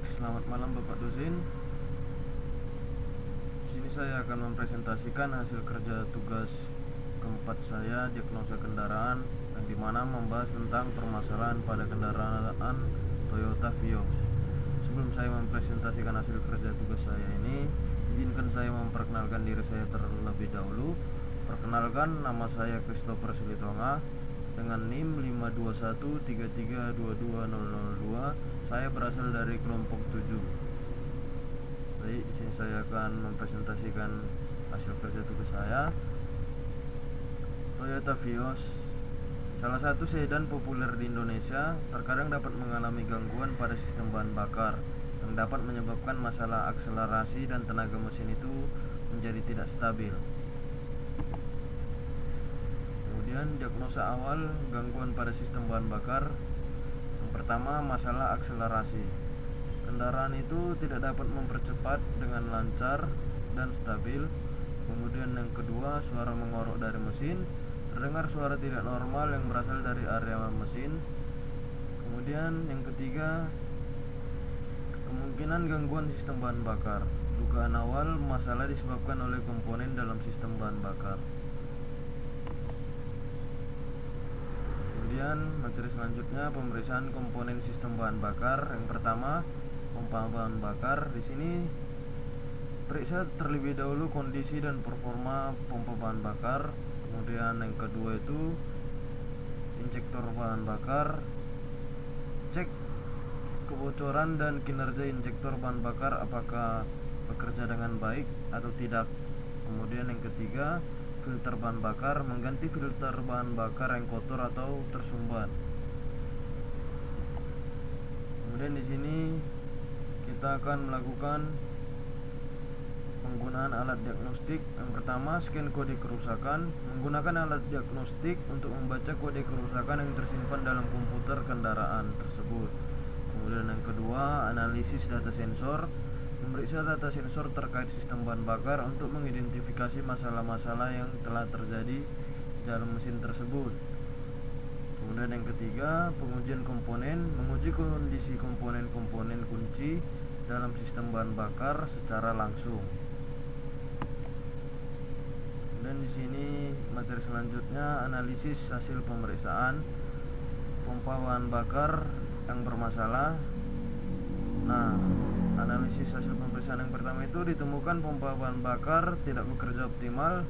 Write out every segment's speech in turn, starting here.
Baik, selamat malam Bapak dosen. Di sini saya akan mempresentasikan hasil kerja tugas keempat saya, diagnosa kendaraan, yang dimana membahas tentang permasalahan pada kendaraan Toyota Vios. Sebelum saya mempresentasikan hasil kerja tugas saya ini, izinkan saya memperkenalkan diri saya terlebih dahulu. Perkenalkan, nama saya Christopher Silitonga dengan NIM 52133220002. Saya berasal dari kelompok 7. Baik, di sini saya akan mempresentasikan hasil kerja tugas saya. Toyota Vios, salah satu sedan populer di Indonesia, terkadang dapat mengalami gangguan pada sistem bahan bakar yang dapat menyebabkan masalah akselerasi dan tenaga mesin itu menjadi tidak stabil. Kemudian diagnosa awal gangguan pada sistem bahan bakar. Yang pertama, masalah akselerasi. Kendaraan itu tidak dapat mempercepat dengan lancar dan stabil. Kemudian yang kedua, suara mengorok dari mesin. Terdengar suara tidak normal yang berasal dari area mesin. Kemudian yang ketiga, kemungkinan gangguan sistem bahan bakar. Dugaan awal masalah disebabkan oleh komponen dalam sistem bahan bakar. Kemudian materi selanjutnya, pemeriksaan komponen sistem bahan bakar. Yang pertama, pompa bahan bakar. Di sini periksa terlebih dahulu kondisi dan performa pompa bahan bakar. Kemudian yang kedua itu injektor bahan bakar. Cek kebocoran dan kinerja injektor bahan bakar, apakah bekerja dengan baik atau tidak. Kemudian yang ketiga, filter bahan bakar, mengganti filter bahan bakar yang kotor atau tersumbat. Kemudian di sini kita akan melakukan penggunaan alat diagnostik. Yang pertama, scan kode kerusakan. Menggunakan alat diagnostik untuk membaca kode kerusakan yang tersimpan dalam komputer kendaraan tersebut. Kemudian yang kedua, analisis data sensor. Memeriksa data sensor terkait sistem bahan bakar untuk mengidentifikasi masalah-masalah yang telah terjadi di dalam mesin tersebut. Kemudian yang ketiga, pengujian komponen. Menguji kondisi komponen-komponen kunci dalam sistem bahan bakar secara langsung. Dan di sini materi selanjutnya, analisis hasil pemeriksaan pompa bahan bakar yang bermasalah. Nah, analisis hasil pemeriksaan yang pertama itu ditemukan pompa bahan bakar tidak bekerja optimal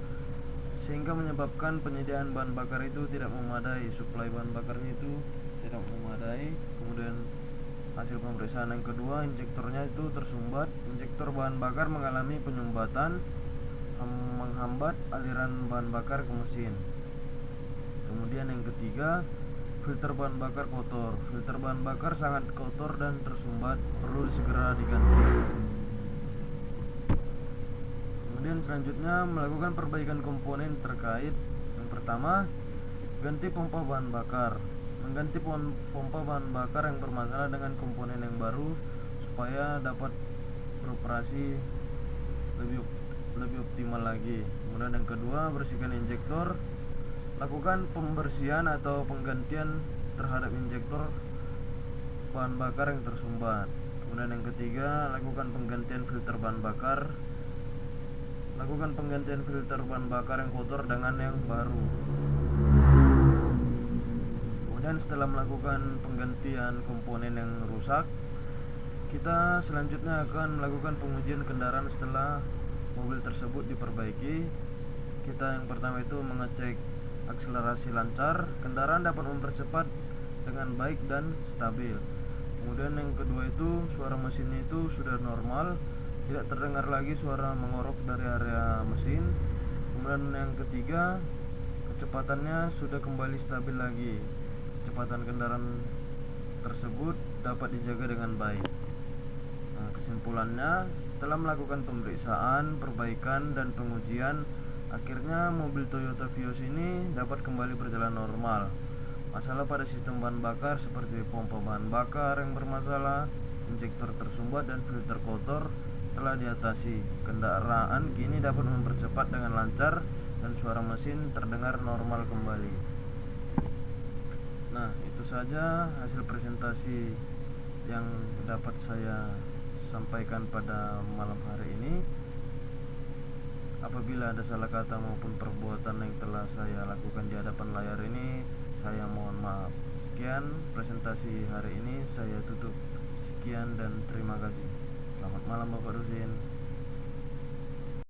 sehingga menyebabkan penyediaan bahan bakar itu tidak memadai, suplai bahan bakarnya itu tidak memadai. Kemudian hasil pemeriksaan yang kedua, injektornya itu tersumbat. Injektor bahan bakar mengalami penyumbatan, menghambat aliran bahan bakar ke mesin. Kemudian yang ketiga, filter bahan bakar kotor. Filter bahan bakar sangat kotor dan tersumbat, perlu segera diganti. Kemudian selanjutnya, melakukan perbaikan komponen terkait. Yang pertama, ganti pompa bahan bakar. Mengganti pompa bahan bakar yang bermasalah dengan komponen yang baru supaya dapat beroperasi lebih optimal lagi. Kemudian yang kedua, bersihkan injektor. Lakukan pembersihan atau penggantian terhadap injektor bahan bakar yang tersumbat. Kemudian yang ketiga, lakukan penggantian filter bahan bakar. Lakukan penggantian filter bahan bakar yang kotor dengan yang baru. Kemudian setelah melakukan penggantian komponen yang rusak, kita selanjutnya akan melakukan pengujian kendaraan setelah mobil tersebut diperbaiki. Kita yang pertama itu mengecek akselerasi lancar, kendaraan dapat mempercepat dengan baik dan stabil. Kemudian yang kedua itu, suara mesin itu sudah normal, tidak terdengar lagi suara mengorok dari area mesin. Kemudian yang ketiga, kecepatannya sudah kembali stabil lagi. Kecepatan kendaraan tersebut dapat dijaga dengan baik. Nah, kesimpulannya, setelah melakukan pemeriksaan, perbaikan, dan pengujian, akhirnya mobil Toyota Vios ini dapat kembali berjalan normal. Masalah pada sistem bahan bakar seperti pompa bahan bakar yang bermasalah, injektor tersumbat, dan filter kotor telah diatasi. Kendaraan kini dapat mempercepat dengan lancar dan suara mesin terdengar normal kembali. Nah, itu saja hasil presentasi yang dapat saya sampaikan pada malam hari ini. Apabila ada salah kata maupun perbuatan yang telah saya lakukan di hadapan layar ini, saya mohon maaf. Sekian presentasi hari ini, saya tutup. Sekian dan terima kasih. Selamat malam Bapak dosen.